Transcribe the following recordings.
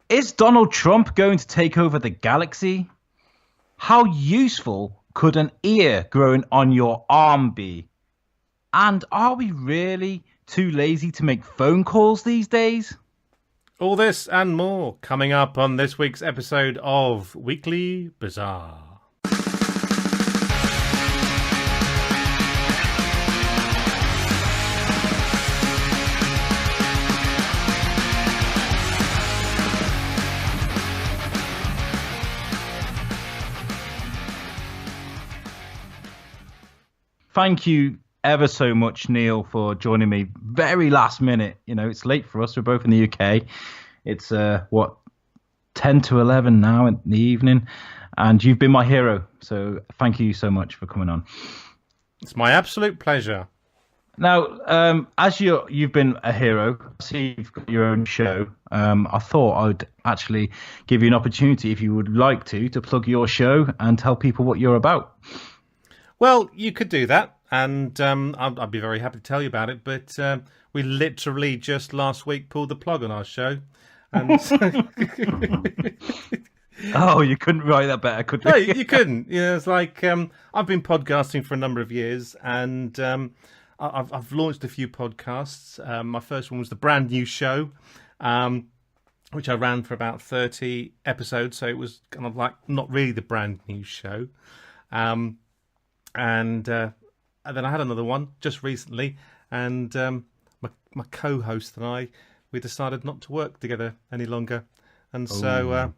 Is Donald Trump going to take over the galaxy? How useful could an ear growing on your arm be? And are we really too lazy to make phone calls these days? All this and more coming up on this week's episode of Weekly Bazaar. Thank you ever so much, Neil, for joining me very last minute. You know, it's late for us. We're both in the UK. It's, 10 to 11 now in the evening. And you've been my hero. So thank you so much for coming on. It's my absolute pleasure. Now, as you've been a hero, I see you've got your own show. I thought I'd actually give you an opportunity, if you would like to plug your show and tell people what you're about. Well, you could do that, and I'd be very happy to tell you about it, but we literally just last week pulled the plug on our show. And Oh, you couldn't write that better, could you? No, you couldn't. Yeah, it's like I've been podcasting for a number of years, and I've launched a few podcasts. My first one was the Brand New Show, which I ran for about 30 episodes, so it was kind of like not really the brand new show. And then I had another one just recently, and my co-host and I, we decided not to work together any longer, and so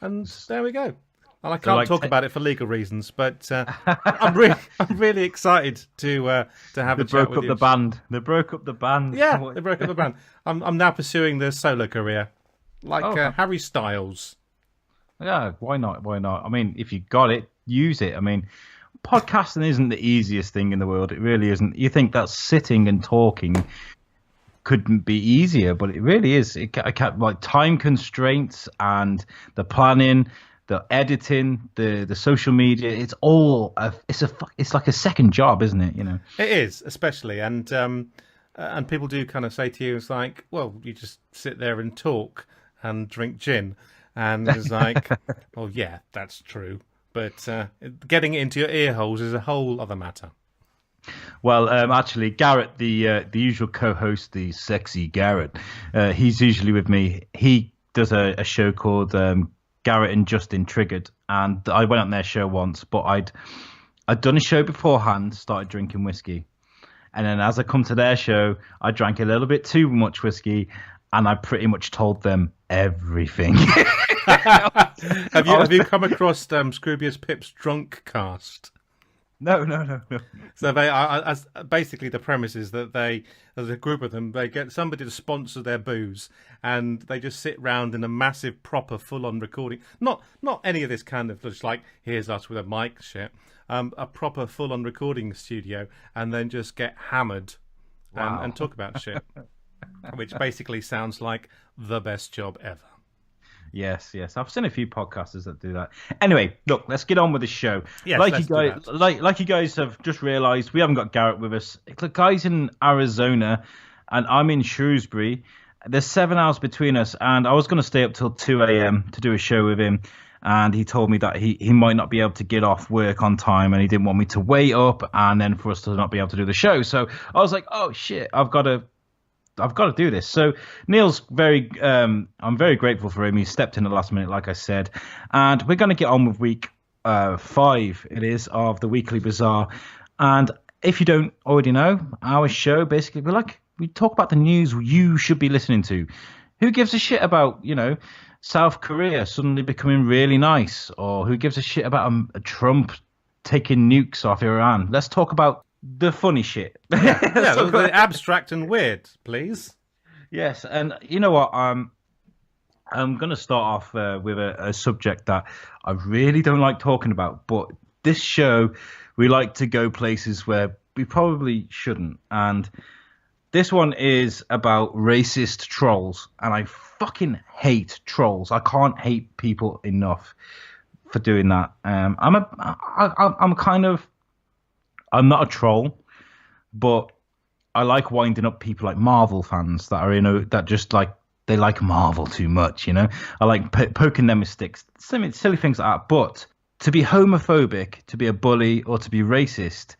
and there we go. And I can't talk about it for legal reasons, but I'm really excited to have a chat with you. They broke up the band. Yeah, they broke up the band. I'm now pursuing the solo career, like Harry Styles. Yeah, why not? Why not? I mean, if you got it, use it. I mean, podcasting isn't the easiest thing in the world. It really isn't. You think that sitting and talking couldn't be easier, but it really is. Like time constraints and the planning, the editing, the social media. It's all it's like a second job, isn't it? You know, it is, especially and people do kind of say to you, it's like, well, you just sit there and talk and drink gin, and it's like, well, yeah, that's true. But getting it into your ear holes is a whole other matter. Well, actually, Garrett, the usual co-host, the sexy Garrett, he's usually with me. He does a show called Garrett and Justin Triggered, and I went on their show once, but I'd done a show beforehand, started drinking whiskey, and then as I come to their show, I drank a little bit too much whiskey, and I pretty much told them everything. Have you come across Scroobius Pip's Drunk Cast? No. So basically the premise is that there's a group of them, they get somebody to sponsor their booze, and they just sit round in a massive, proper, full-on recording. Not any of this kind of just like, here's us with a mic shit. A proper, full-on recording studio, and then just get hammered and talk about shit, which basically sounds like the best job ever. Yes. I've seen a few podcasters that do that. Anyway, look, let's get on with the show. Yes, like you guys have just realised, we haven't got Garrett with us. The guy's in Arizona, and I'm in Shrewsbury. There's 7 hours between us, and I was going to stay up till 2 a.m. to do a show with him. And he told me that he might not be able to get off work on time, and he didn't want me to wait up and then for us to not be able to do the show. So I was like, oh shit, I've got to do this. So Neil's I'm very grateful for him. He stepped in at the last minute, like I said, and we're going to get on with week 5. It is of the Weekly Bazaar. And if you don't already know, our show basically we talk about the news you should be listening to. Who gives a shit about South Korea suddenly becoming really nice, or who gives a shit about a Trump taking nukes off Iran? Let's talk about the funny shit. The abstract and weird, please. Yes, and you know what? I'm going to start off with a subject that I really don't like talking about, but this show, we like to go places where we probably shouldn't. And this one is about racist trolls, and I fucking hate trolls. I can't hate people enough for doing that. I'm not a troll, but I like winding up people like Marvel fans that are that just like they like Marvel too much, I like poking them with sticks, silly things like that. But to be homophobic, to be a bully, or to be racist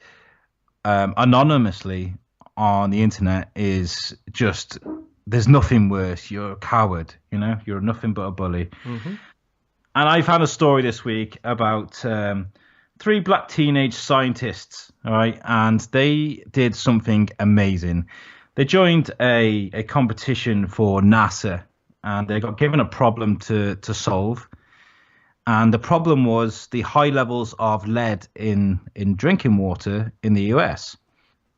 anonymously on the internet is just, there's nothing worse. You're a coward, you're nothing but a bully. Mm-hmm. And I found a story this week about three black teenage scientists, all right, and they did something amazing. They joined a competition for NASA, and they got given a problem to solve. And the problem was the high levels of lead in drinking water in the US.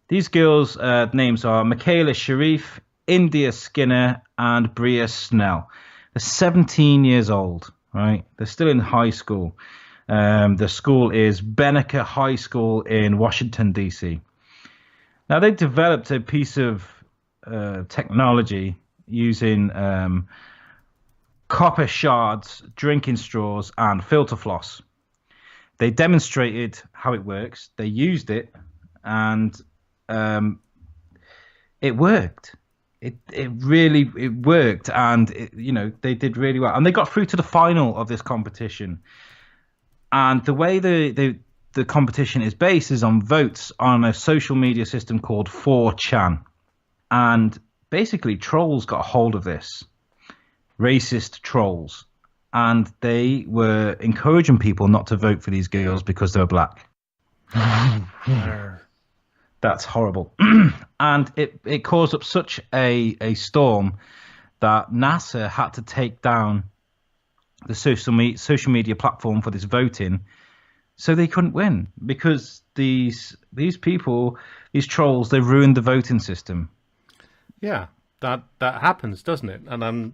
These girls' names are Michaela Sharif, India Skinner, and Bria Snell. They're 17 years old, right? They're still in high school. The school is Benneker High School in Washington, D.C. Now, they developed a piece of technology using copper shards, drinking straws, and filter floss. They demonstrated how it works. They used it, and it worked. It really worked, and they did really well, and they got through to the final of this competition. And the way the competition is based is on votes on a social media system called 4chan, and basically trolls got a hold of this, racist trolls, and they were encouraging people not to vote for these girls because they were black. That's horrible. And it caused up such a storm that NASA had to take down the social media platform for this voting, so they couldn't win, because these people, these trolls, they ruined the voting system. Yeah, that happens, doesn't it? And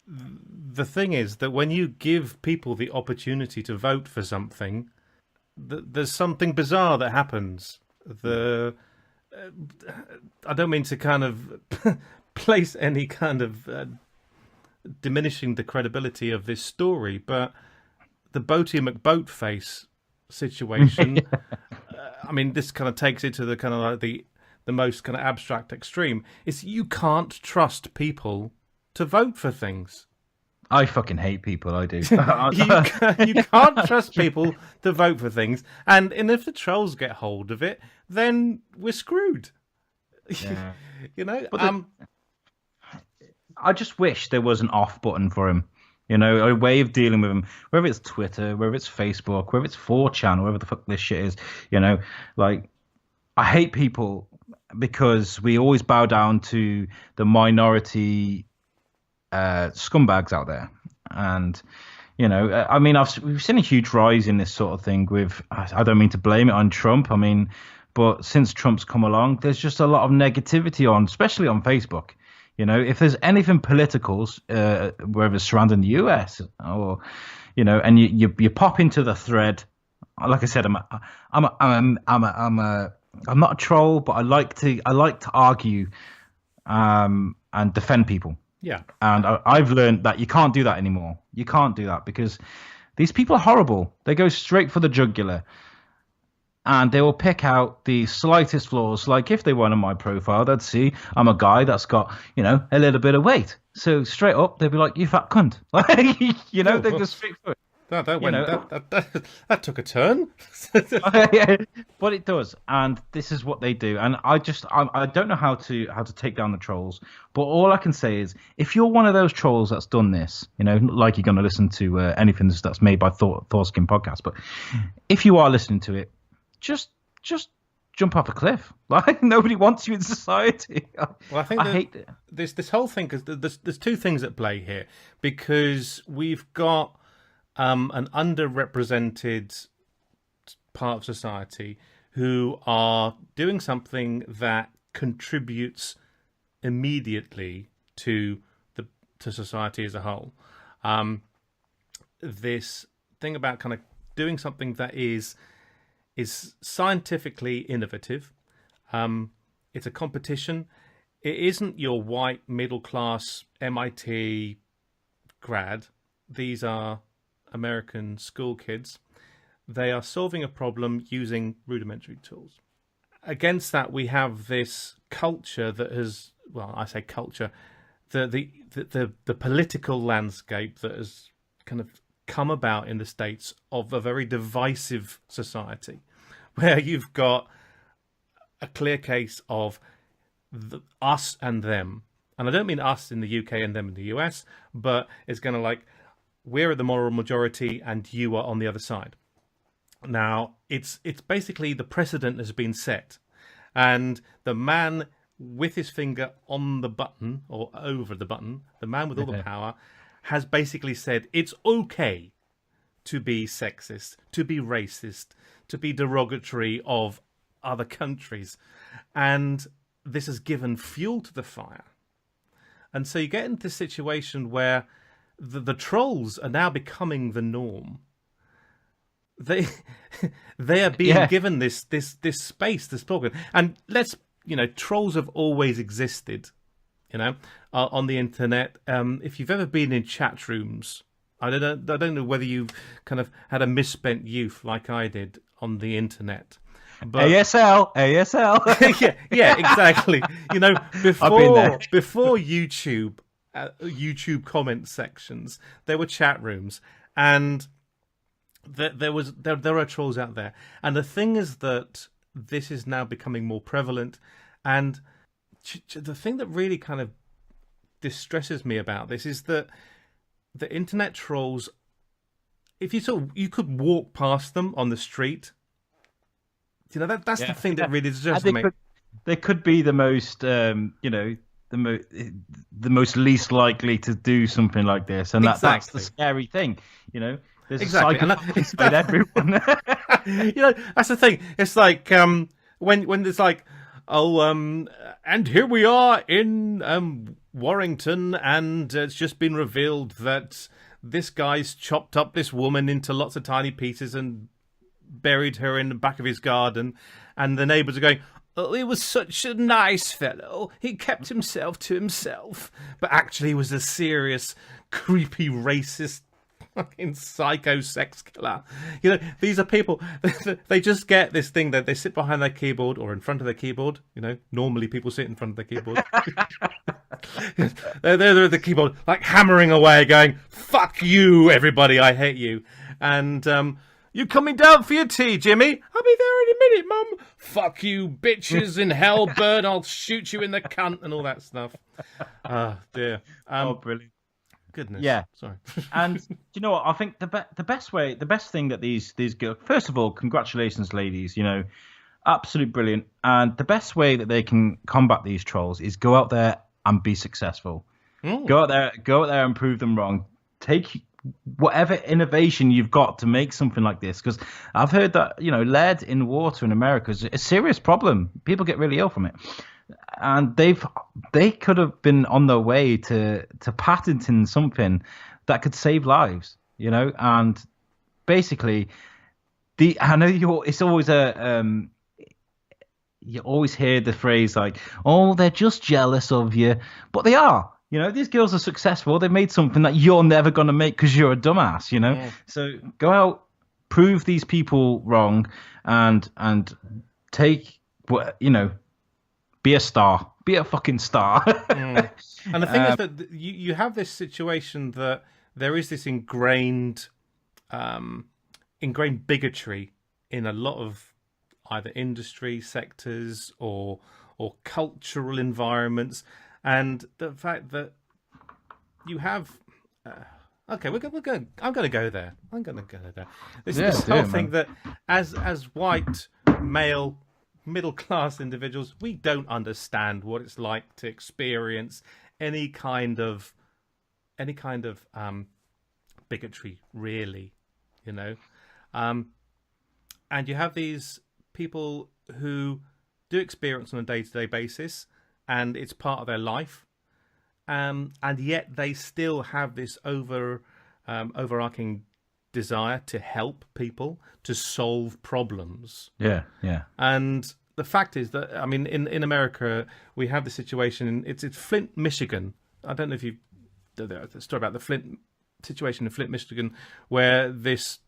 the thing is that when you give people the opportunity to vote for something, there's something bizarre that happens. I don't mean to kind of place any kind of diminishing the credibility of this story, but the Boaty McBoatface situation, I mean, this kind of takes it to the kind of like the most kind of abstract extreme. Is you can't trust people to vote for things. I fucking hate people. I do. You can't trust people to vote for things, and if the trolls get hold of it, then we're screwed. Yeah. But I just wish there was an off button for him. A way of dealing with him, whether it's Twitter, whether it's Facebook, whether it's 4chan, whatever the fuck this shit is. Like, I hate people because we always bow down to the minority scumbags out there. And I mean, we've seen a huge rise in this sort of thing with, I don't mean to blame it on Trump, I mean, but since Trump's come along, there's just a lot of negativity especially on Facebook. If there's anything political, whether it's surrounding the US or, and you pop into the thread, like I said, I'm not a troll, but I like to argue and defend people. Yeah. And I've learned that you can't do that anymore. You can't do that because these people are horrible. They go straight for the jugular. And they will pick out the slightest flaws. Like if they went on my profile, they'd see I'm a guy that's got, a little bit of weight. So straight up, they'd be like, "You fat cunt." They go straight for it. That took a turn. Yeah, but it does, and this is what they do. And I don't know how to take down the trolls, but all I can say is, if you're one of those trolls that's done this, not like you're going to listen to anything that's made by Thors-Kin podcast, but if you are listening to it, just jump off a cliff. Like, nobody wants you in society. Well, I think I hate it. This whole thing, because there's two things at play here, because we've got an underrepresented part of society who are doing something that contributes immediately to society as a whole. This thing about kind of doing something that is scientifically innovative. It's a competition. It isn't your white middle class MIT grad. These are American school kids. They are solving a problem using rudimentary tools. Against that, we have this culture that has, well, I say culture, the political landscape that has kind of come about in the States of a very divisive society, where you've got a clear case of us and them. And I don't mean us in the UK and them in the US, but it's kind of like we're the moral majority and you are on the other side. Now, it's basically the precedent has been set. And the man with his finger on the button or over the button, the man with all the power, has basically said it's okay to be sexist, to be racist, to be derogatory of other countries. And this has given fuel to the fire. And so you get into this situation where the trolls are now becoming the norm. They are being given this space, this program. And trolls have always existed, on the internet. If you've ever been in chat rooms, I don't know whether you've kind of had a misspent youth like I did on the internet. But ASL. yeah, exactly. Before YouTube comment sections, there were chat rooms, and there are trolls out there. And the thing is that this is now becoming more prevalent, and the thing that really kind of distresses me about this is that the internet trolls, if you could walk past them on the street. That's the thing that really distresses me. They could be the most, the most least likely to do something like this, and that's the scary thing. There's exactly. a psychopath inside everyone. That's the thing. It's like when it's like, and here we are in Warrington, and it's just been revealed that this guy's chopped up this woman into lots of tiny pieces and buried her in the back of his garden, and the neighbours are going, "Oh, he was such a nice fellow. He kept himself to himself, but actually he was a serious, creepy, racist, fucking psycho sex killer." These are people. They just get this thing that they sit behind their keyboard or in front of their keyboard. Normally people sit in front of their keyboard. they're at the keyboard, like hammering away, going, "Fuck you, everybody! I hate you." And you coming down for your tea, Jimmy? I'll be there in a minute, Mum. Fuck you, bitches in hell, burn! I'll shoot you in the cunt and all that stuff. Oh dear. Brilliant. Goodness. Yeah. Sorry. And you know what? I think the best thing that these girls. First of all, congratulations, ladies. Absolutely brilliant. And the best way that they can combat these trolls is go out there and be successful. Go out there and prove them wrong. Take whatever innovation you've got to make something like this, because I've heard that lead in water in America is a serious problem. People get really ill from it, and they could have been on their way to patenting something that could save lives. And basically, I know it's always you always hear the phrase like, "Oh, they're just jealous of you," but they are. These girls are successful. They've made something that you're never going to make because you're a dumbass, Yeah. So go out, prove these people wrong, and take be a star. Be a fucking star. And the thing is that you have this situation that there is this ingrained bigotry in a lot of either industry sectors or cultural environments. And the fact that you have, okay, I'm going to go there. I'm going to go there. This whole thing that, as white male middle class individuals, we don't understand what it's like to experience any kind of bigotry, really, and you have these people who do experience on a day-to-day basis. And it's part of their life, and yet they still have this overarching desire to help people, to solve problems. Yeah. And the fact is that, in America, we have the situation. It's Flint, Michigan. I don't know if you the story about the Flint situation in Flint, Michigan, where this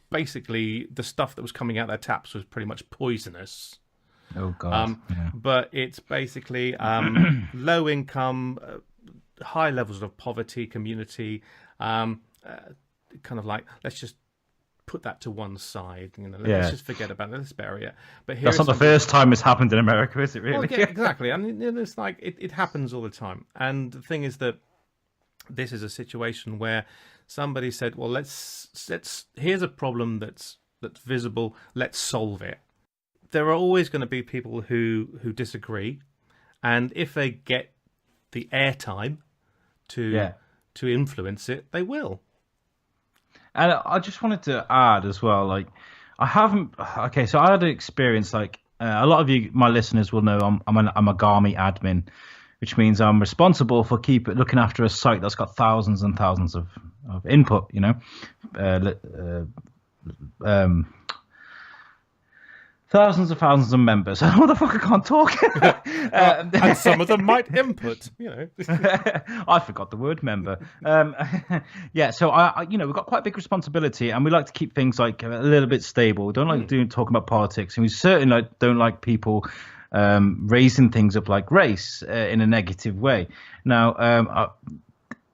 basically the stuff that was coming out their taps was pretty much poisonous. Oh God! But it's basically low income high levels of poverty, community, kind of like, let's just put that to one side. Let's just forget about it. Let's bury it. But That's not the first time it's happened in America, is it? Really? Well, yeah, exactly. And it's like it happens all the time. And the thing is that this is a situation where somebody said, "Well, let's here's a problem that's visible. Let's solve it." There are always going to be people who disagree, and if they get the airtime to influence it, they will. And I just wanted to add as well, like, I haven't. Okay, so I had an experience. Like, a lot of you, my listeners, will know I'm a Gami admin, which means I'm responsible for looking after a site that's got thousands and thousands of input. Thousands and thousands of members. What the fuck? I can't talk. And some of them might input. I forgot the word member. Yeah. So we've got quite a big responsibility, and we like to keep things like a little bit stable. We don't like talking about politics, and we certainly don't like people raising things up like race in a negative way. Now,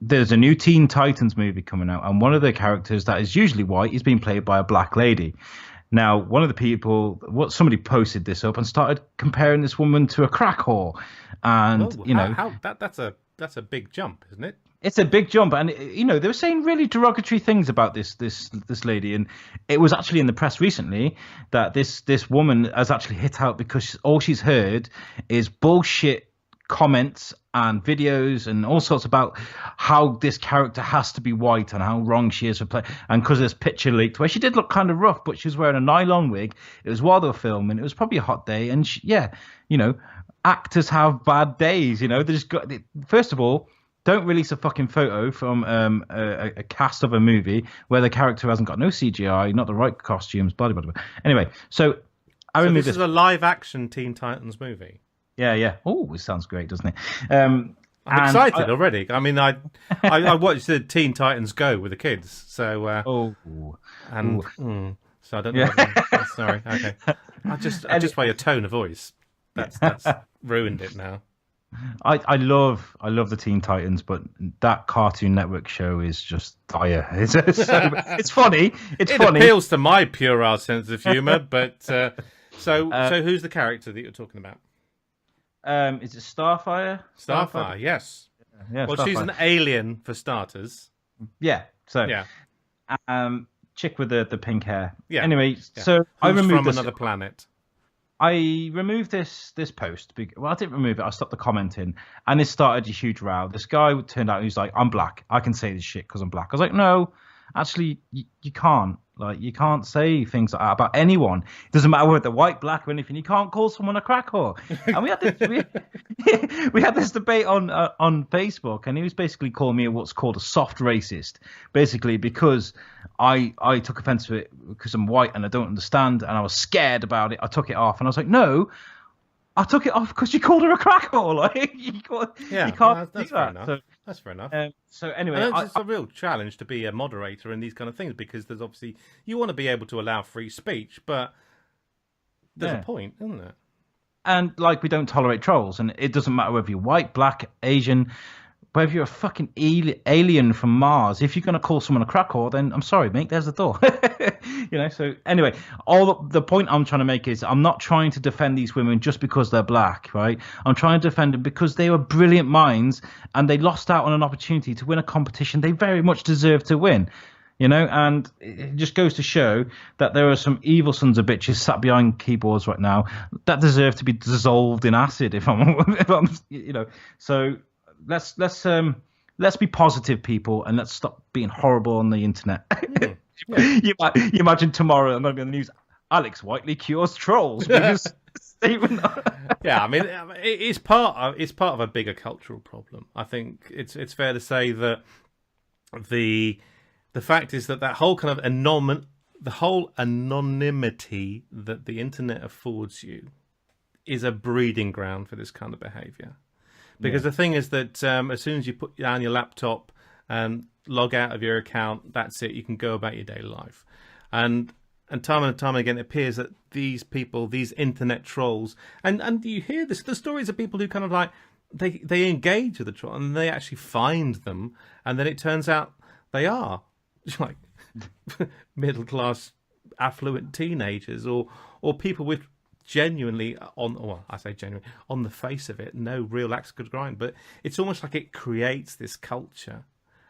there's a new Teen Titans movie coming out, and one of the characters that is usually white is being played by a black lady. Now, one of the people, somebody posted this up and started comparing this woman to a crack whore, and that's a big jump, isn't it? It's a big jump, and they were saying really derogatory things about this lady, and it was actually in the press recently that this woman has actually hit out because all she's heard is bullshit comments and videos and all sorts about how this character has to be white and how wrong she is for play. And because this picture leaked where she did look kind of rough, but she was wearing a nylon wig. It was while they were filming. It was probably a hot day, and actors have bad days. They just got. First of all, don't release a fucking photo from a cast of a movie where the character hasn't got no CGI, not the right costumes, blah blah blah. Anyway, so this is a live action Teen Titans movie. Yeah. Oh, it sounds great, doesn't it? I'm excited already. I mean, I watched the Teen Titans Go with the kids, so so I don't know. Sorry, okay. I just by your tone of voice, that's ruined it now. I love the Teen Titans, but that Cartoon Network show is just dire. It's funny. It appeals to my puerile sense of humor, but so who's the character that you're talking about? Is it Starfire? Starfire, yes. Yeah, well, Starfire. She's an alien for starters. Yeah. So yeah. Chick with the pink hair. Yeah. Anyway, so Who's I removed from another planet. I removed this post. Well, I didn't remove it. I stopped the commenting, and it started a huge row. This guy turned out, he's like, "I'm black. I can say this shit because I'm black." I was like, "No, actually, you can't. Like, you can't say things like that about anyone. It doesn't matter whether they're white, black, or anything. You can't call someone a crack whore." And we had this debate on Facebook, and he was basically calling me what's called a soft racist, basically because I took offense to it because I'm white and I don't understand, and I was scared about it. I took it off, and I was like, no. I took it off because you called her a crack whore. Like, you can't do that. That's fair enough. So anyway, it's a real challenge to be a moderator in these kind of things, because there's obviously, you want to be able to allow free speech, but there's a point, isn't it? And like, we don't tolerate trolls, and it doesn't matter whether you're white, black, Asian, whether you're a fucking alien from Mars. If you're going to call someone a crack whore, then I'm sorry, mate, there's the door. So anyway, the point I'm trying to make is I'm not trying to defend these women just because they're black, right? I'm trying to defend them because they were brilliant minds, and they lost out on an opportunity to win a competition they very much deserve to win. And it just goes to show that there are some evil sons of bitches sat behind keyboards right now that deserve to be dissolved in acid. If I'm so let's be positive, people, and let's stop being horrible on the internet. You imagine tomorrow I'm going to be on the news. Alex Whiteley cures trolls because Yeah, I mean, it's part of a bigger cultural problem. I think it's fair to say that the fact is that whole kind of the whole anonymity that the internet affords you is a breeding ground for this kind of behaviour. Because the thing is that as soon as you put down your laptop and log out of your account, that's it. You can go about your daily life. And time again, it appears that these people, these internet trolls, and you hear the stories of people who kind of like they engage with the troll and they actually find them, and then it turns out they are like middle class, affluent teenagers, or people with genuinely I say genuinely, on the face of it, no real axe to grind. But it's almost like it creates this culture.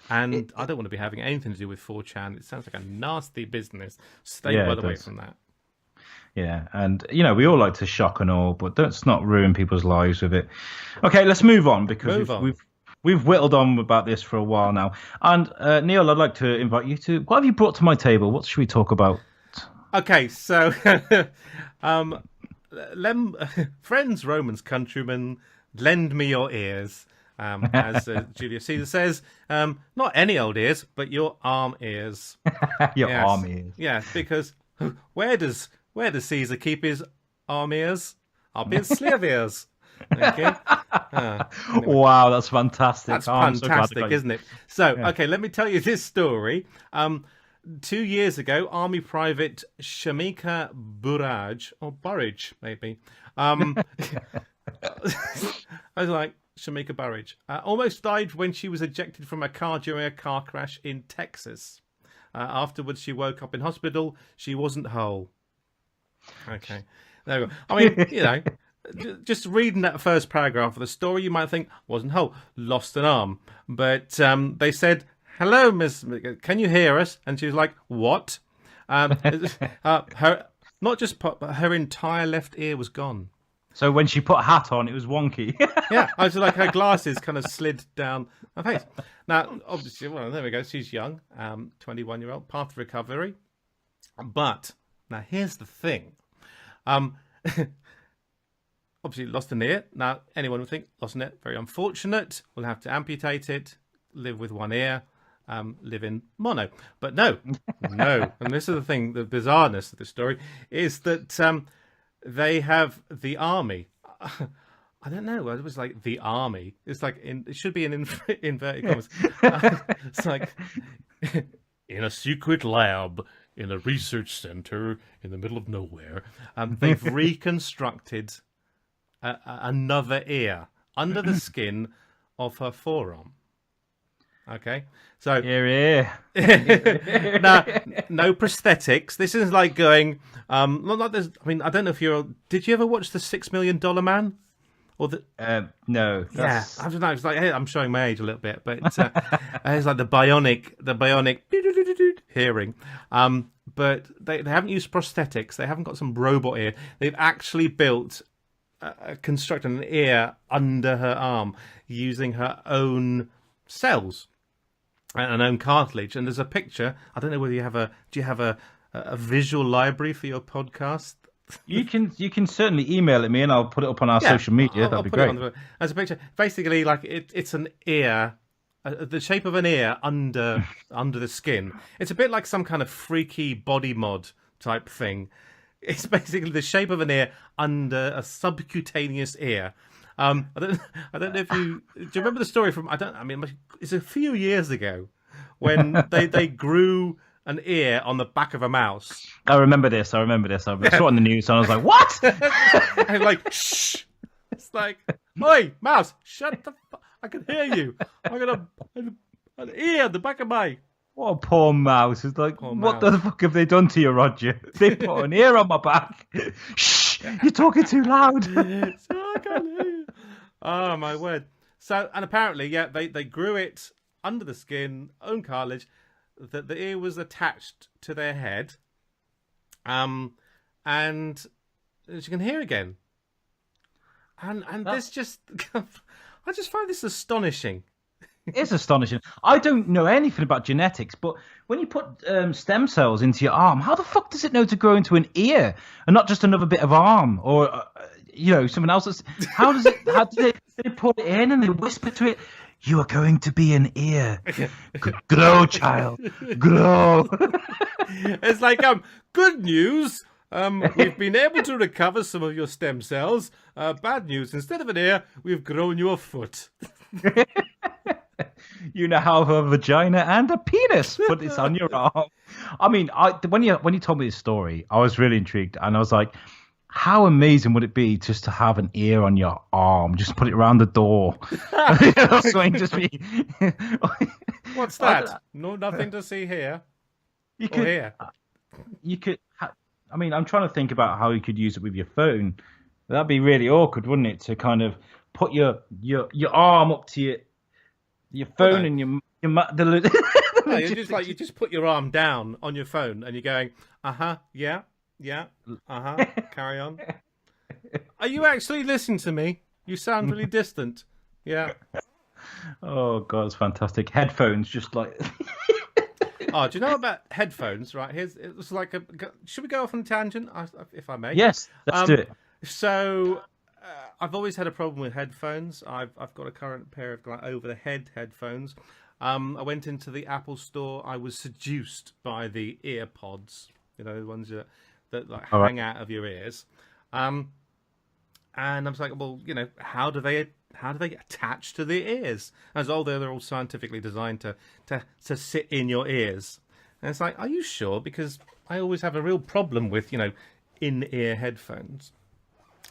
And I don't want to be having anything to do with 4chan. It sounds like a nasty business. Stay well away from that. Yeah, and we all like to shock and all, but let's not ruin people's lives with it. Okay, let's move on, because we've whittled on about this for a while now. And Neil, I'd like to invite you to, what have you brought to my table? What should we talk about? Okay, so friends, Romans, countrymen, lend me your ears. As Julius Caesar says, not any old ears, but your arm ears. Arm ears. Yeah, because where does Caesar keep his arm ears? Up his sleeve ears. Okay. Anyway. Wow, that's fantastic. That's fantastic, isn't it? So, okay, let me tell you this story. 2 years ago, Army Private Shamika Burrage, maybe. I was like, Shamika Burrage almost died when she was ejected from a car during a car crash in Texas. Afterwards, she woke up in hospital. She wasn't whole. Okay, there we go. I mean, just reading that first paragraph of the story, you might think, wasn't whole, lost an arm. But they said, hello, Miss, can you hear us? And she was like, what? Her, not just pop, but her entire left ear was gone. So when she put a hat on, it was wonky. Yeah, I was like, her glasses kind of slid down her face. Now, obviously, well, there we go. She's young, 21-year-old, path of recovery. But now here's the thing. Obviously, lost an ear. Now, anyone would think, lost an ear, very unfortunate. We'll have to amputate it, live with one ear, live in mono. But no. And this is the thing, the bizarreness of the story, is that they have the army. I don't know. It was like the army. It's like it should be in inverted commas. It's like in a secret lab in a research center in the middle of nowhere. They've reconstructed another ear under the skin of her forearm. Okay, so yeah. Now, no prosthetics. This is like going. Not like there's. I mean, I don't know if you're. Did you ever watch the $6 Million Man? Or the no. Yeah, I don't know. It's like, hey, I'm showing my age a little bit, but it's like the bionic hearing. But they haven't used prosthetics. They haven't got some robot ear. They've actually built, constructed an ear under her arm using her own cells. An own cartilage, and there's a picture. I don't know whether you have a visual library for your podcast. You can certainly email it me, and I'll put it up on our social media. That'd be great. There's a picture. Basically, like it's an ear, the shape of an ear under the skin. It's a bit like some kind of freaky body mod type thing. It's basically the shape of an ear under a subcutaneous ear. I don't know if do you remember the story from? It's a few years ago when they grew an ear on the back of a mouse. I remember this. I saw it on the news, and I was like, "What?" I'm like, "Shh!" It's like, "Oi, mouse, shut the fuck! I can hear you. I got an ear on the back of my." What a poor mouse! It's like, what the fuck have they done to you, Roger? They put an ear on my back. Shh! You're talking too loud. So I can't hear you. Oh my word! So, and apparently, they grew it under the skin, own cartilage. That the ear was attached to their head, and as you can hear again. And this just, I just find this astonishing. It's astonishing. I don't know anything about genetics, but when you put stem cells into your arm, how the fuck does it know to grow into an ear and not just another bit of arm or something else? How do they put it in and they whisper to it? You are going to be an ear. Grow, child. Grow. It's like, good news. We've been able to recover some of your stem cells. Bad news. Instead of an ear, we've grown you a foot. You now have a vagina and a penis, but it's on your arm. I mean, when you told me this story, I was really intrigued, and I was like, how amazing would it be just to have an ear on your arm? Just put it around the door. Something just be. What's that? No, nothing to see here You or could. here. You could. I mean, I'm trying to think about how you could use it with your phone. That'd be really awkward, wouldn't it? To kind of put your arm up to your phone and No, you just put your arm down on your phone and you're going, yeah, carry on. Are you actually listening to me? You sound really distant. Yeah. Oh god, it's fantastic. Headphones, just like. Oh, do you know about headphones? Right, it was like a. Should we go off on a tangent, if I may? Yes, let's do it. So, I've always had a problem with headphones. I've got a current pair of over-the-head headphones. I went into the Apple store. I was seduced by the ear pods. You know, the ones that like hang out of your ears. And I was like, well, you know, how do they attach to the ears? As they're all scientifically designed to sit in your ears. And it's like, are you sure? Because I always have a real problem with, you know, in-ear headphones.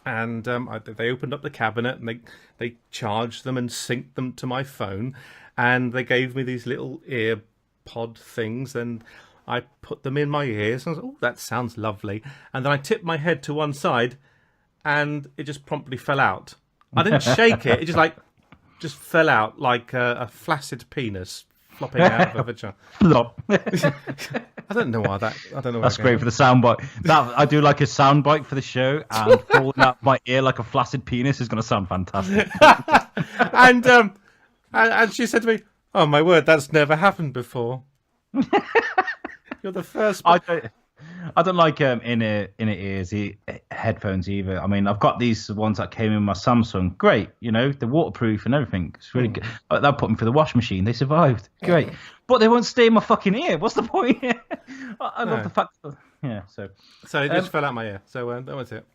And they opened up the cabinet and they charged them and synced them to my phone, and they gave me these little ear pod things, and I put them in my ears. And I was like, oh, that sounds lovely. And then I tipped my head to one side, and it just promptly fell out. I didn't shake it; it just fell out like a flaccid penis flopping out of a vagina. Flop. I don't know why that. I don't know. That's great for the soundbite. That I do like a soundbite for the show, and falling out my ear like a flaccid penis is going to sound fantastic. and she said to me, "Oh my word, that's never happened before." You're the first. I don't like inner ears headphones either. I mean, I've got these ones that came in my Samsung. Great, you know, they're waterproof and everything. It's really good. That put them through the washing machine. They survived. Great, but they won't stay in my fucking ear. What's the point? I love the fact. So it just fell out my ear. So that was it.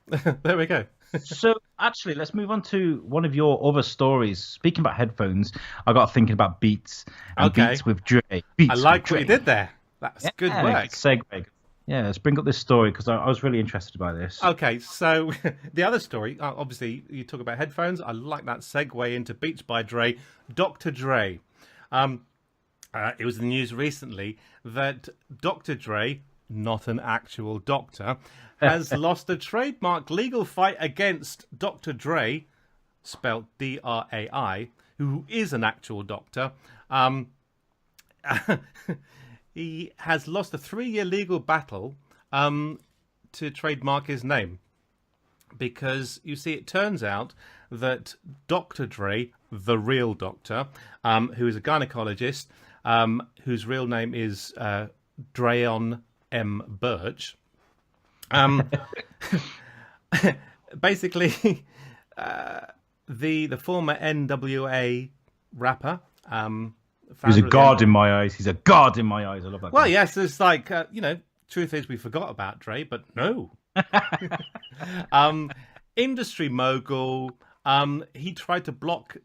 There we go. So actually, let's move on to one of your other stories. Speaking about headphones, I got thinking about Beats and Beats with Dre. Beats I like what you did there. That's good work. Segue. Yeah, let's bring up this story because I was really interested by this. Okay, so the other story, obviously, you talk about headphones. I like that segue into Beats by Dre. Dr. Dre. It was in the news recently that Dr. Dre, not an actual doctor, has lost a trademark legal fight against Dr. Dre, spelled D-R-A-I, who is an actual doctor. He has lost a 3-year legal battle to trademark his name. Because, you see, it turns out that Dr. Dre, the real doctor, who is a gynecologist, whose real name is Dreon M. Birch, basically, the former NWA rapper... He's a god in my eyes. He's a god in my eyes. I love that. Well, yes, it's like, you know, truth is we forgot about Dre, but no. Industry mogul. He tried to block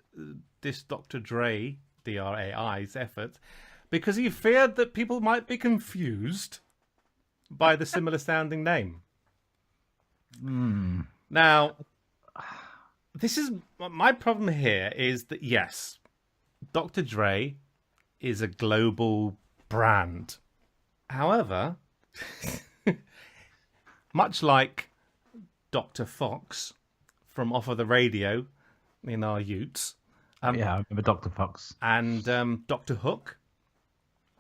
this Dr. Dre, D-R-A-I's efforts because he feared that people might be confused by the similar sounding name. Now, this is my problem here is that, yes, Dr. Dre is a global brand. However, much like Dr. Fox from Off of the Radio in our youths. I remember Dr. Fox. And Dr. Hook.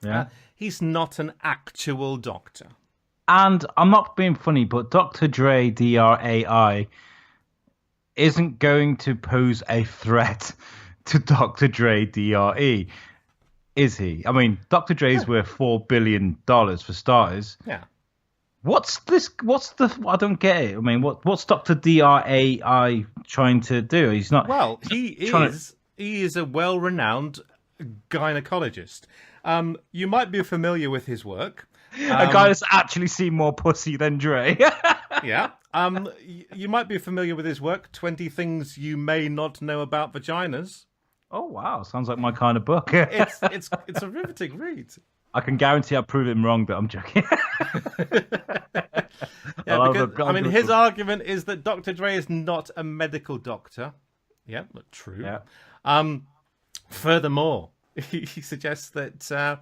Yeah. He's not an actual doctor. And I'm not being funny, but Dr. Dre, D-R-A-I, isn't going to pose a threat to Dr. Dre, D-R-E. Is he? I mean, Dr. Dre's worth $4 billion for starters. Yeah. What's this? I don't get it. I mean, what's Dr. D-R-A-I trying to do? He's not. Well, he is a well-renowned gynecologist. You might be familiar with his work. A guy that's actually seen more pussy than Dre. Yeah. You might be familiar with his work, 20 Things You May Not Know About Vaginas. Oh, wow. Sounds like my kind of book. It's a riveting read. I can guarantee I'll prove him wrong, but I'm joking. Yeah, because I mean, his argument is that Dr. Dre is not a medical doctor. Yeah, true. Yeah. Furthermore, he suggests that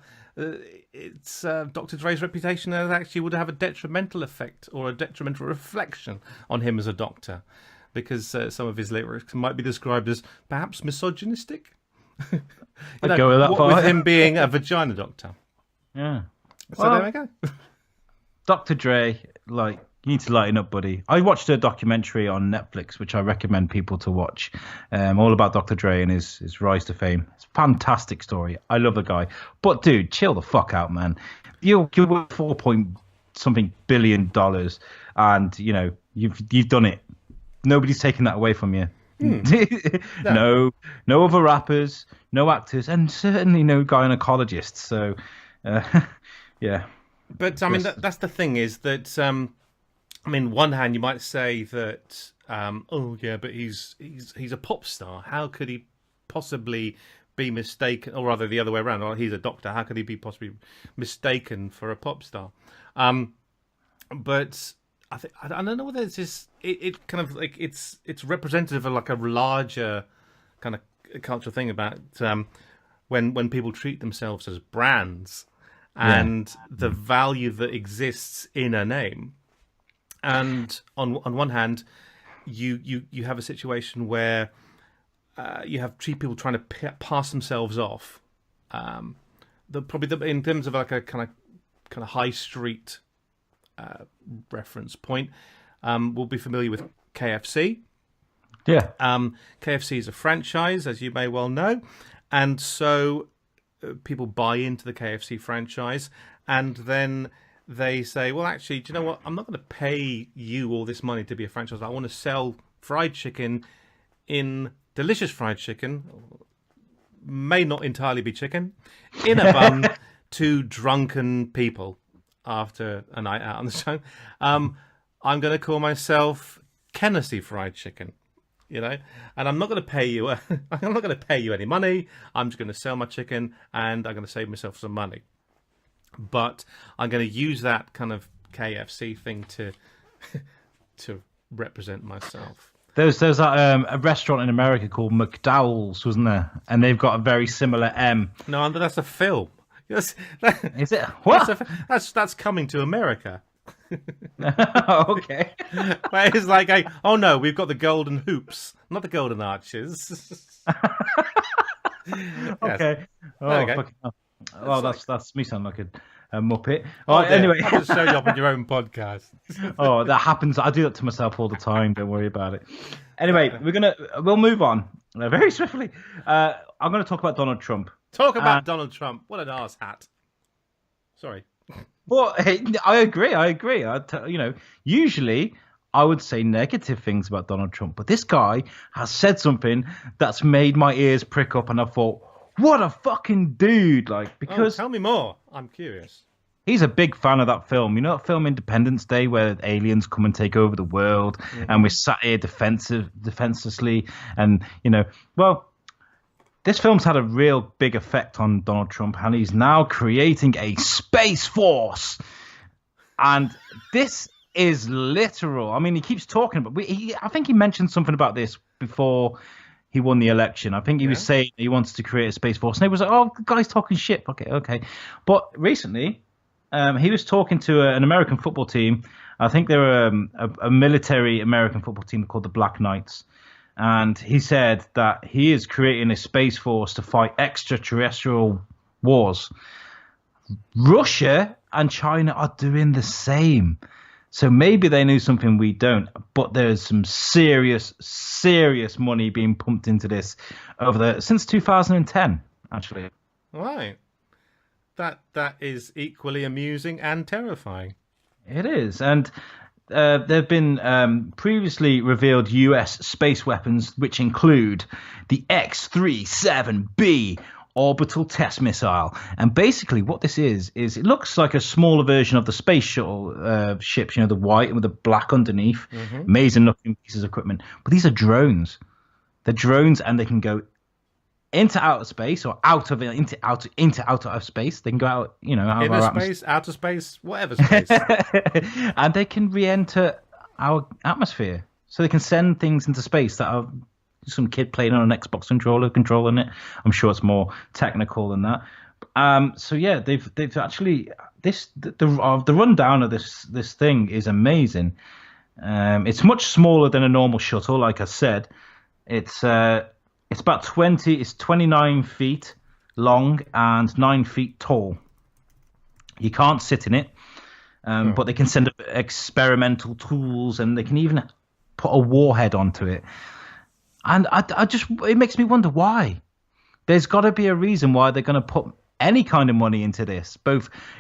it's Dr. Dre's reputation that actually would have a detrimental effect or a detrimental reflection on him as a doctor, because some of his lyrics might be described as perhaps misogynistic. I'd go with that what far. with him being a vagina doctor. Yeah. So there we go. Dr. Dre, like, you need to lighten up, buddy. I watched a documentary on Netflix, which I recommend people to watch, all about Dr. Dre and his rise to fame. It's a fantastic story. I love the guy. But, dude, chill the fuck out, man. You're worth $4 billion, and, you know, you've done it. Nobody's taking that away from you. No other rappers, no actors, and certainly no gynecologists. So, yeah. But I mean, that's the thing is that I mean, one hand you might say that oh yeah, but he's a pop star. How could he possibly be mistaken, or rather the other way around? Or he's a doctor. How could he be possibly mistaken for a pop star? But I don't know whether it's just it kind of like it's representative of like a larger kind of cultural thing about when people treat themselves as brands and the value that exists in a name. And on one hand, you have a situation where you have people trying to pass themselves off. In terms of like a kind of high street reference point, we'll be familiar with KFC. Yeah. KFC is a franchise, as you may well know, and so people buy into the KFC franchise, and then they say, well, actually, do you know what? I'm not going to pay you all this money to be a franchise. I want to sell fried chicken in delicious fried chicken, may not entirely be chicken, in a bun to drunken people after a night out on the show. I'm going to call myself Kennedy Fried Chicken, you know, and I'm not going to pay you. I'm not going to pay you any money. I'm just going to sell my chicken, and I'm going to save myself some money. But I'm going to use that kind of KFC thing to represent myself. There's a restaurant in America called McDowell's, wasn't there? And they've got a very similar M. No, that's a film. Is it? What? That's coming to America. Okay. Where it's like, oh no, we've got the golden hoops, not the golden arches. Okay. Oh, well, that's me sound like a muppet. Anyway, I'll just show you up on your own podcast. Oh, that happens. I do that to myself all the time. Don't worry about it. Anyway, we'll move on very swiftly. I'm going to talk about Donald Trump. Talk about Donald Trump. What an arse hat. Sorry. Well, hey, I agree. Usually I would say negative things about Donald Trump, but this guy has said something that's made my ears prick up, and I thought, what a fucking dude! Like, because tell me more. I'm curious. He's a big fan of that film. You know that film Independence Day where aliens come and take over the world, and we're sat here defenselessly, and this film's had a real big effect on Donald Trump, and he's now creating a space force. And this is literal. I mean, he keeps talking, but I think he mentioned something about this before he won the election. I think he was saying he wants to create a space force. And he was like, oh, the guy's talking shit. Okay. But recently, he was talking to an American football team. I think they're a military American football team called the Black Knights. And he said that he is creating a space force to fight extraterrestrial wars. Russia and China are doing the same. So maybe they knew something we don't, but there's some serious money being pumped into this since 2010, actually. Right. That is equally amusing and terrifying. It is. And there have been previously revealed US space weapons, which include the X-37B orbital test missile. And basically what this is it looks like a smaller version of the space shuttle ships, the white with the black underneath. Amazing looking pieces of equipment. But these are drones. They're drones, and they can go into outer space or out of it into outer of space. They can go out, out of Inner our space, outer space, whatever space. atmosphere, and they can re-enter our atmosphere. So they can send things into space that are some kid playing on an Xbox controller controlling it. I'm sure it's more technical than that. So yeah, they've actually the rundown of this thing is amazing. It's much smaller than a normal shuttle, like I said. It's about 29 feet long and 9 feet tall. You can't sit in it, but they can send experimental tools, and they can even put a warhead onto it. And it makes me wonder why. There's got to be a reason why they're going to put any kind of money into this.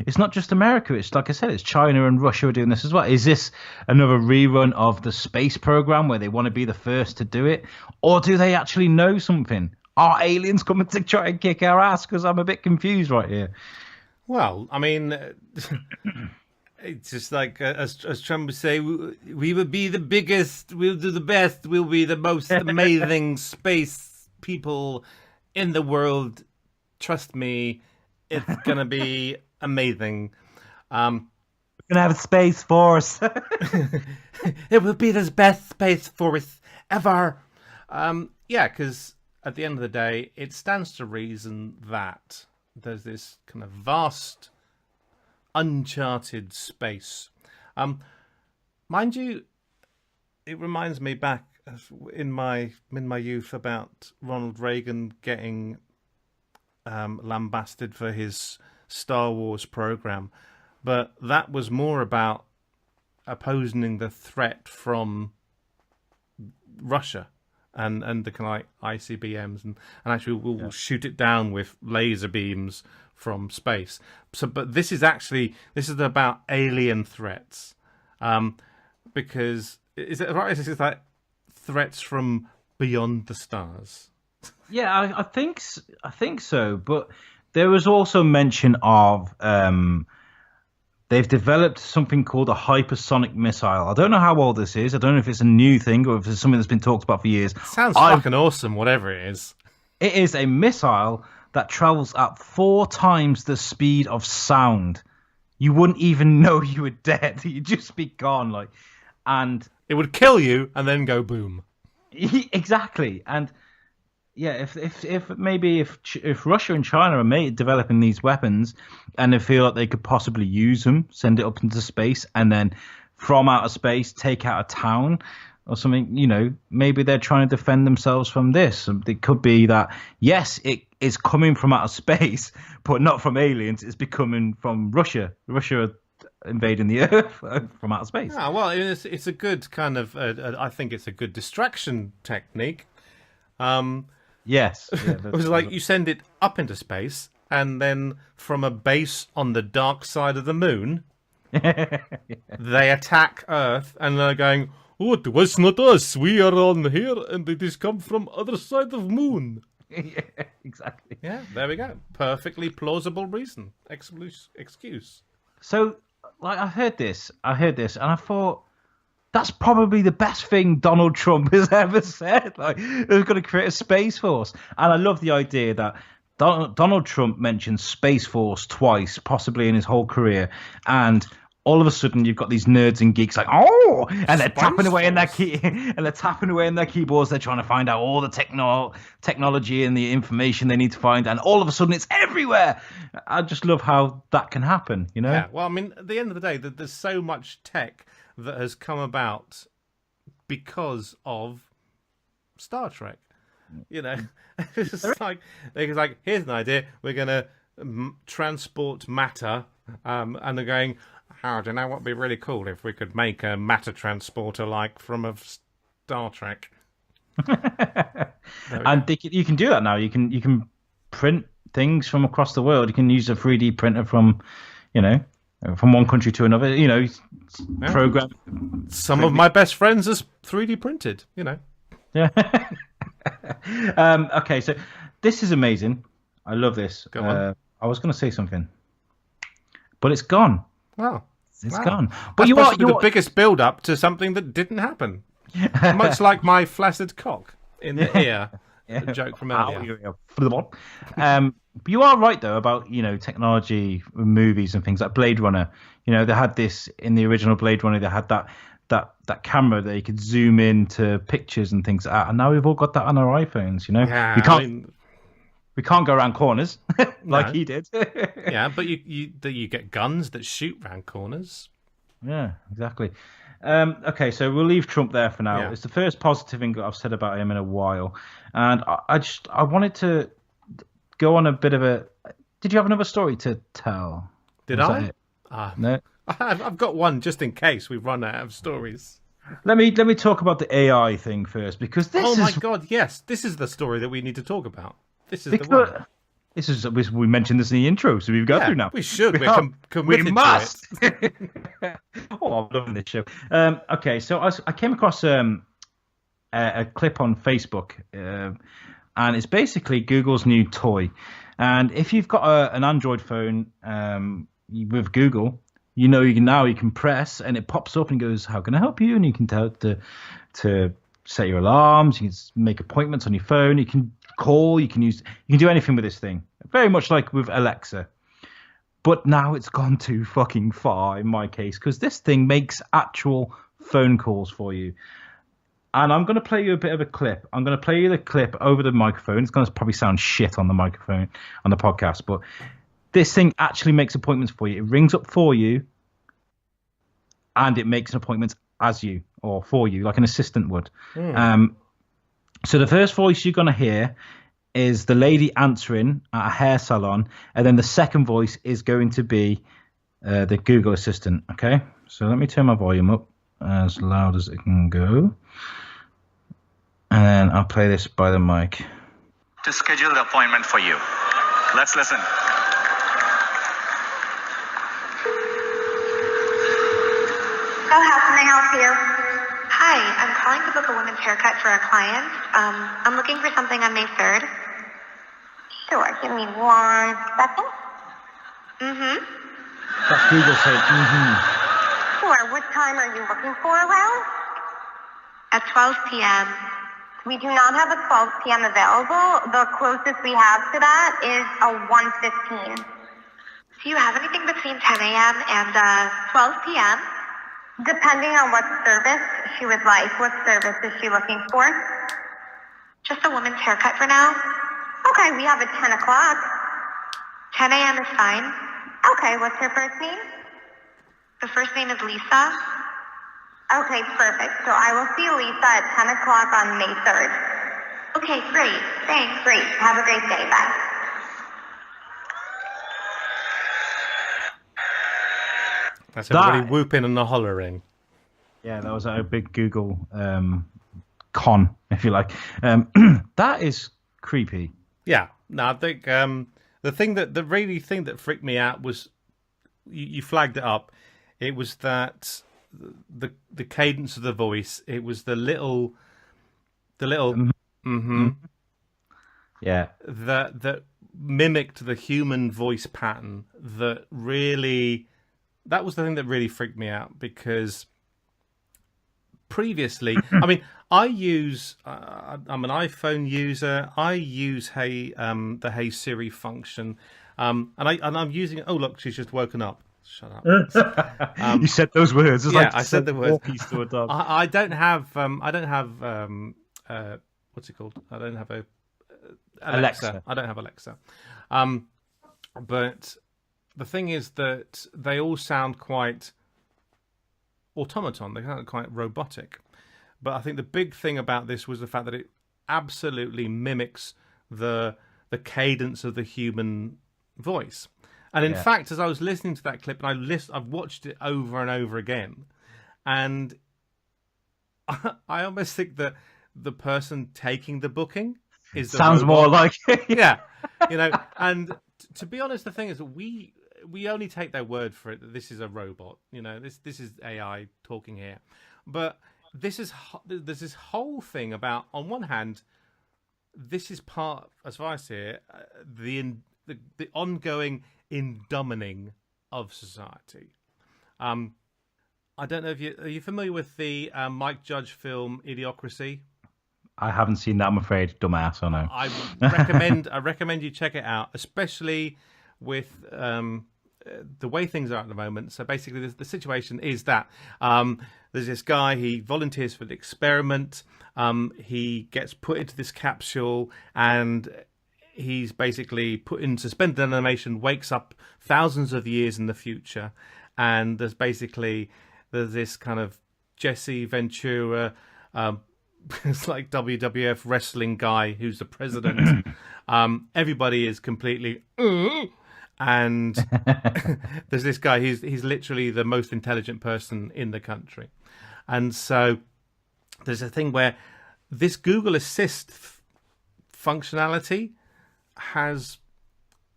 It's not just America. It's like I said, it's China and Russia are doing this as well. Is this another rerun of the space program where they want to be the first to do it, or do they actually know something? Are aliens coming to try and kick our ass? Because I'm a bit confused right here. Well, I mean, it's just like as Trump would say, we will be the biggest, we'll do the best, we'll be the most amazing space people in the world. Trust me, it's gonna be amazing. We're gonna have a space force. It will be the best space force ever. Yeah, because at the end of the day, it stands to reason that there's this kind of vast, uncharted space. Mind you, it reminds me back in my youth about Ronald Reagan getting lambasted for his Star Wars program, but that was more about opposing the threat from Russia and the kind of like ICBMs and actually we'll shoot it down with laser beams from space. So, but this is about alien threats, because is it right? This is like threats from beyond the stars. Yeah, I think so. But there was also mention of they've developed something called a hypersonic missile. I don't know how old this is. I don't know if it's a new thing or if it's something that's been talked about for years. Sounds fucking awesome, whatever it is. It is a missile that travels at 4 times the speed of sound. You wouldn't even know you were dead. You'd just be gone, and it would kill you and then go boom. Exactly, and. Yeah, if Russia and China are developing these weapons and they feel like they could possibly use them, send it up into space, and then from outer space take out a town or something, maybe they're trying to defend themselves from this. It could be that, yes, it is coming from outer space, but not from aliens. It's becoming from Russia. Russia invading the Earth from outer space. Yeah, well, it's a good kind of, I think it's a good distraction technique. Yes. Yeah, it was like you send it up into space, and then from a base on the dark side of the moon, they attack Earth, and they're going, "Oh, it was not us. We are on here, and it has come from other side of moon." Yeah, exactly. Yeah, there we go. Perfectly plausible reason, excuse. So, I heard this, and I thought, that's probably the best thing Donald Trump has ever said. They're going to create a space force. And I love the idea that Donald Trump mentioned space force twice, possibly in his whole career. And all of a sudden, you've got these nerds and geeks and they're tapping away in their keyboards. They're trying to find out all the technology and the information they need to find. And all of a sudden, it's everywhere. I just love how that can happen, Yeah, well, I mean, at the end of the day, there's so much tech that has come about because of Star Trek. It's like here's an idea. We're going to transport matter, and they're going, "How do you know what would be really cool if we could make a matter transporter from a Star Trek?" And you can do that now. You can print things from across the world. You can use a 3D printer from one country to another, program. Some of my best friends are 3D printed, Yeah. Okay, so this is amazing. I love this. Go on. I was going to say something, but it's gone. Wow. It's gone. But you are the biggest build-up to something that didn't happen. Much like my flaccid cock in the ear a joke from Ow, earlier. But you are right though about technology, movies and things like Blade Runner. They had this in the original Blade Runner. They had that camera that you could zoom into pictures and things like that. And now we've all got that on our iPhones. Yeah, We can't go around corners like no. he did. Yeah, but you get guns that shoot round corners. Yeah, exactly. Okay, so we'll leave Trump there for now. Yeah. It's the first positive thing that I've said about him in a while, and I wanted to go on a bit of a. Did you have another story to tell? Did Was I? that it? No. I've got one just in case we've run out of stories. Let me talk about the AI thing first because this Oh my is god, yes, this is the story that we need to talk about. This is because the one. this is we mentioned this in the intro, so we've got through now. We should. We're committed we must. to it. Oh, I'm loving this show. Okay, so I came across a clip on Facebook, and it's basically Google's new toy. And if you've got an Android phone with Google, you can press and it pops up and goes, "How can I help you?" And you can tell it to set your alarms. You can make appointments on your phone. You can call. You can do anything with this thing. Very much like with Alexa. But now it's gone too fucking far in my case because this thing makes actual phone calls for you. And I'm going to play you a bit of a clip. I'm going to play you the clip over the microphone. It's going to probably sound shit on the microphone, on the podcast, but this thing actually makes appointments for you. It rings up for you and it makes an appointment as you or for you, like an assistant would. So the first voice you're going to hear is the lady answering at a hair salon, and then the second voice is going to be the Google Assistant. Okay, so let me turn my volume up as loud as it can go, and then I'll play this by the mic. To schedule the appointment for you. Let's listen. Oh, how can I help you? Hi, I'm calling to book a women's haircut for a client. I'm looking for something on May 3rd. Sure, give me 1 second. That's Google saying, Sure, what time are you looking for around? At 12 p.m. We do not have a 12 p.m. available. The closest we have to that is a 1:15. Do you have anything between 10 a.m. and 12 p.m.? Depending on what service she would like. What service is she looking for? Just a woman's haircut for now. Okay, we have at 10 o'clock. 10 a.m. is fine. Okay, what's her first name? The first name is Lisa. Okay, perfect. So I will see Lisa at 10 o'clock on May 3rd. Okay, great. Thanks. Great. Have a great day. Bye. That's everybody whooping and hollering. Yeah, that was a big Google con, if you like. That is creepy. Yeah, no, I think the really thing that freaked me out was you flagged it up. It was that the cadence of the voice. It was the little Yeah, that mimicked the human voice pattern. That was the thing that really freaked me out because previously, I mean, I'm an iPhone user. I use the Hey Siri function, and I'm using it. Oh look, she's just woken up. Shut up. You said those words. It's like I said the words. Walkies to a dog. I don't have what's it called? I don't have a Alexa. I don't have Alexa. But the thing is that they all sound quite automaton. They sound quite robotic. But I think the big thing about this was the fact that it absolutely mimics the cadence of the human voice. And in fact, as I was listening to that clip, and I've watched it over and over again, and I almost think that the person taking the booking is the sounds robot. more like Yeah, And to be honest, the thing is that we only take their word for it that this is a robot. This is AI talking here, but there's this whole thing about, on one hand, this is part, as far as I see it, the ongoing indumining of society. I don't know if are you familiar with the Mike Judge film Idiocracy? I haven't seen that, I'm afraid. Dumbass, I know. I recommend you check it out, especially with the way things are at the moment. So basically, the situation is that there's this guy. He volunteers for the experiment. He gets put into this capsule, and he's basically put in suspended animation. Wakes up thousands of years in the future, and there's this kind of Jesse Ventura. It's like WWF wrestling guy who's the president. Everybody is completely and there's this guy. He's literally the most intelligent person in the country, and so there's a thing where this Google Assist functionality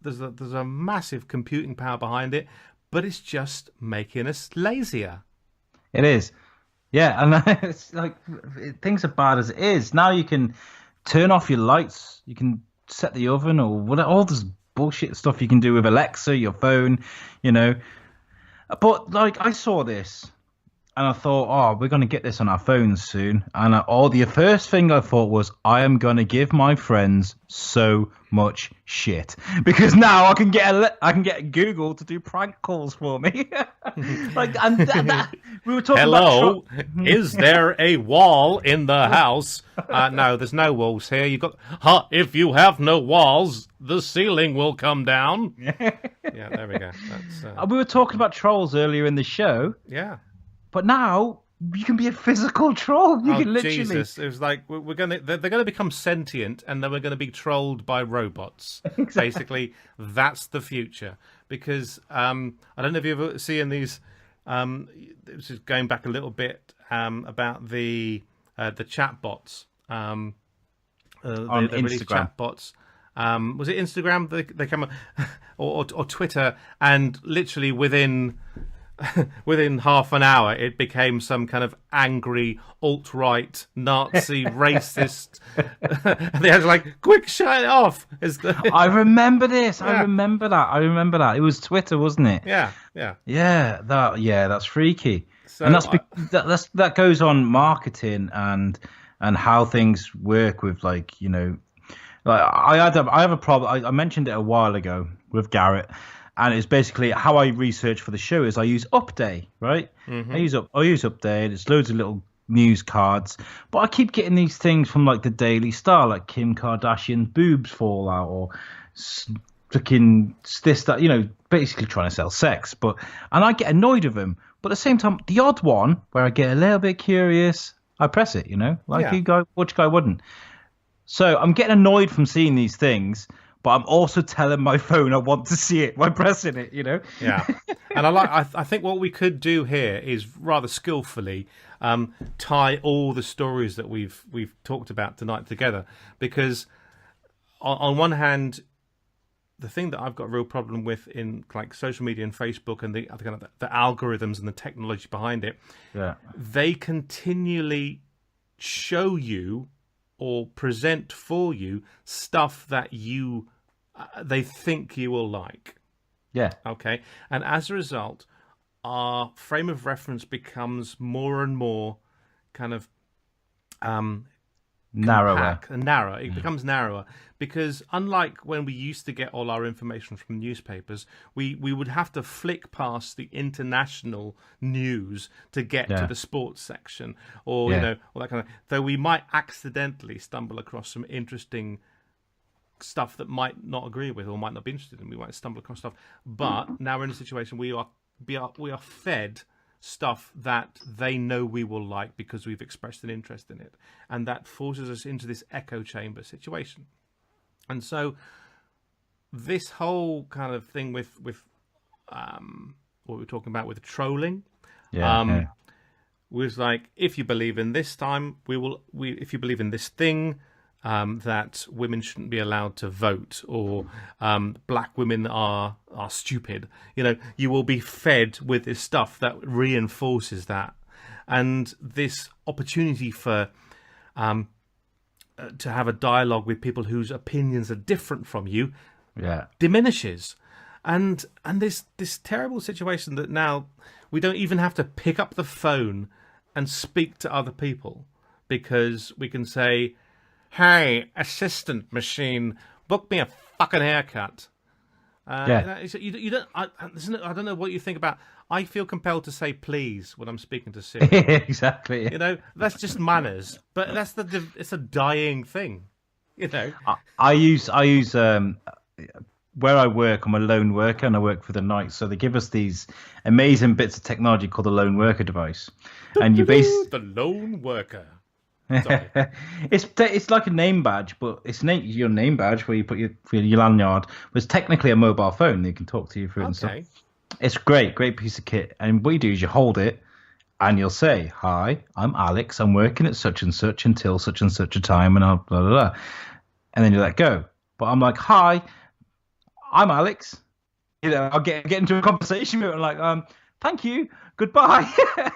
there's a massive computing power behind it, but it's just making us lazier. It is. Yeah, and it's like things are bad as it is. Now you can turn off your lights, you can set the oven or whatever, all this bullshit stuff you can do with Alexa, your phone, you know. But like I saw this and I thought, oh, we're going to get this on our phones soon. And the first thing I thought was, I am going to give my friends so much shit because now I can get Google to do prank calls for me. We were talking. Hello, is there a wall in the house? No, there's no walls here. If you have no walls, the ceiling will come down. Yeah, there we go. We were talking about trolls earlier in the show. Yeah. But now you can be a physical troll. You can literally. Jesus! It was like they're gonna become sentient, and then we're gonna be trolled by robots. Exactly. Basically, that's the future. Because I don't know if you've ever seen these. This is going back a little bit about the chat bots. On really Instagram. Chat bots. Was it Instagram? They come or Twitter, and literally within half an hour, it became some kind of angry alt-right Nazi racist. And they had to quick, shut it off. I remember this. Yeah. I remember that. It was Twitter, wasn't it? Yeah. Yeah, that's freaky. So, and that goes on marketing and how things work with I have a problem. I mentioned it a while ago with Garrett. And it's basically how I research for the show is I use Upday, right? Mm-hmm. I use Upday. It's loads of little news cards, but I keep getting these things from the Daily Star, like Kim Kardashian's boobs fall out, or freaking this that, basically trying to sell sex. And I get annoyed with them. But at the same time, the odd one where I get a little bit curious, I press it. Which guy wouldn't? So I'm getting annoyed from seeing these things. But I'm also telling my phone I want to see it by pressing it, Yeah, and I think what we could do here is rather skillfully tie all the stories that we've talked about tonight together, because on one hand, the thing that I've got a real problem with in social media and Facebook and the algorithms and the technology behind it, they continually show you or present for you stuff that they think you will like. Yeah. Okay. And as a result, our frame of reference becomes more and more kind of narrower. It becomes narrower, because unlike when we used to get all our information from newspapers, we would have to flick past the international news to get to the sports section, or all that kind of. Though we might accidentally stumble across some interesting stuff that might not agree with or might not be interested in. We might stumble across stuff, but now we're in a situation we are fed stuff that they know we will like because we've expressed an interest in it, and that forces us into this echo chamber situation. And so this whole kind of thing with what we're talking about with trolling was if you believe in this time, if you believe in this thing, that women shouldn't be allowed to vote, or black women are stupid. You will be fed with this stuff that reinforces that, and this opportunity for to have a dialogue with people whose opinions are different from you diminishes, and this terrible situation that now we don't even have to pick up the phone and speak to other people, because we can say, hey, assistant machine, book me a fucking haircut. You don't. I don't know what you think about. I feel compelled to say please when I'm speaking to Siri. Exactly. That's just manners. But it's a dying thing. I use where I work. I'm a lone worker and I work for the night. So they give us these amazing bits of technology called the lone worker device, and you the lone worker. It's like a name badge, but it's your name badge where you put your lanyard. But it's technically a mobile phone that you can talk to you through and stuff. It's great piece of kit. And what you do is you hold it and you'll say, "Hi, I'm Alex. I'm working at such and such until such and such a time," and I'll blah blah blah. And then you let go. But I'm like, "Hi, I'm Alex." I'll get into a conversation with it. I'm like, "Thank you, goodbye."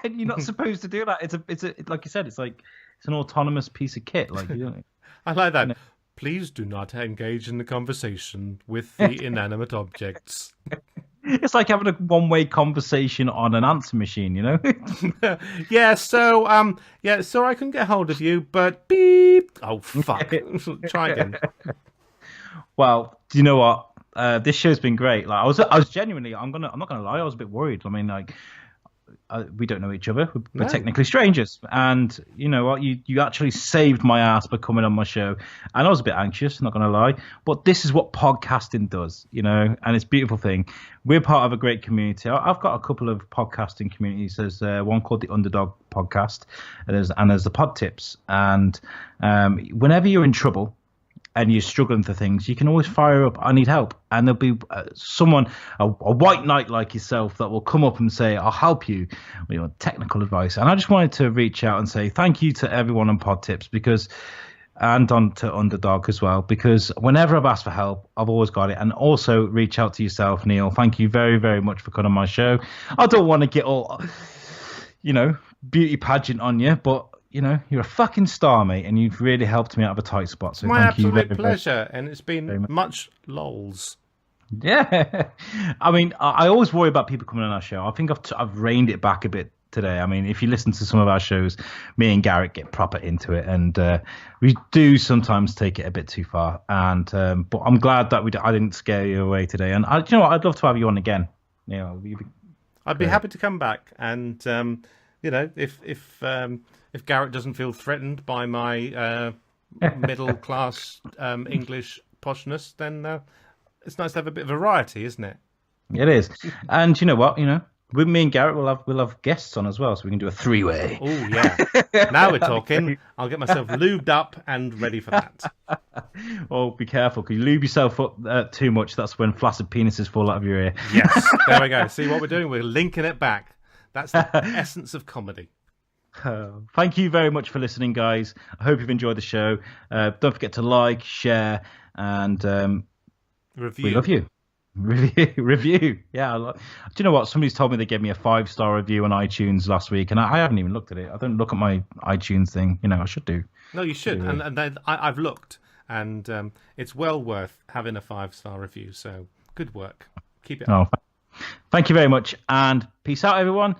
And you're not supposed to do that. It's like you said, it's like. It's an autonomous piece of kit. Like I like that. Please do not engage in the conversation with the inanimate objects. It's like having a one-way conversation on an answer machine, So I couldn't get hold of you, but beep. Oh fuck! Try again. Well, do you know what? This show's been great. Like I was genuinely. I'm not gonna lie. I was a bit worried. I mean, like. We don't know each other. We're technically strangers. And you know what? You actually saved my ass by coming on my show. And I was a bit anxious, not going to lie. But this is what podcasting does, and it's a beautiful thing. We're part of a great community. I've got a couple of podcasting communities. There's one called the Underdog Podcast, and there's the Pod Tips. And whenever you're in trouble, and you're struggling for things, you can always fire up, "I need help." And there'll be someone, a white knight like yourself, that will come up and say, "I'll help you," technical advice. And I just wanted to reach out and say thank you to everyone on Pod Tips and on to Underdog as well, because whenever I've asked for help, I've always got it. And also reach out to yourself, Neil. Thank you very, very much for coming on my show. I don't want to get all, beauty pageant on you, but you're a fucking star, mate, and you've really helped me out of a tight spot. So my thank you. Absolute pleasure, and it's been much lols. Yeah, I mean, I always worry about people coming on our show. I think I've reined it back a bit today. I mean, if you listen to some of our shows, me and Garrett get proper into it, and we do sometimes take it a bit too far. And but I'm glad that I didn't scare you away today. And I'd love to have you on again. I'd be happy to come back, and if Garrett doesn't feel threatened by my middle class English poshness, then it's nice to have a bit of variety, isn't it? It is. And you know what? With me and Garrett, we'll have guests on as well, so we can do a 3-way. Oh yeah! Now we're talking. I'll get myself lubed up and ready for that. Oh, be careful, because you lube yourself up too much. That's when flaccid penises fall out of your ear. Yes, there we go. See what we're doing? We're linking it back. That's the essence of comedy. Thank you very much for listening, guys. I hope you've enjoyed the show. Don't forget to like, share, and review. We love you. Review. Yeah. Do you know what? Somebody's told me they gave me a 5-star review on iTunes last week, and I haven't even looked at it. I don't look at my iTunes thing. I should do. No, you should. And then I've looked, and it's well worth having a 5-star review. So good work. Keep it up. Thank you very much, and peace out, everyone.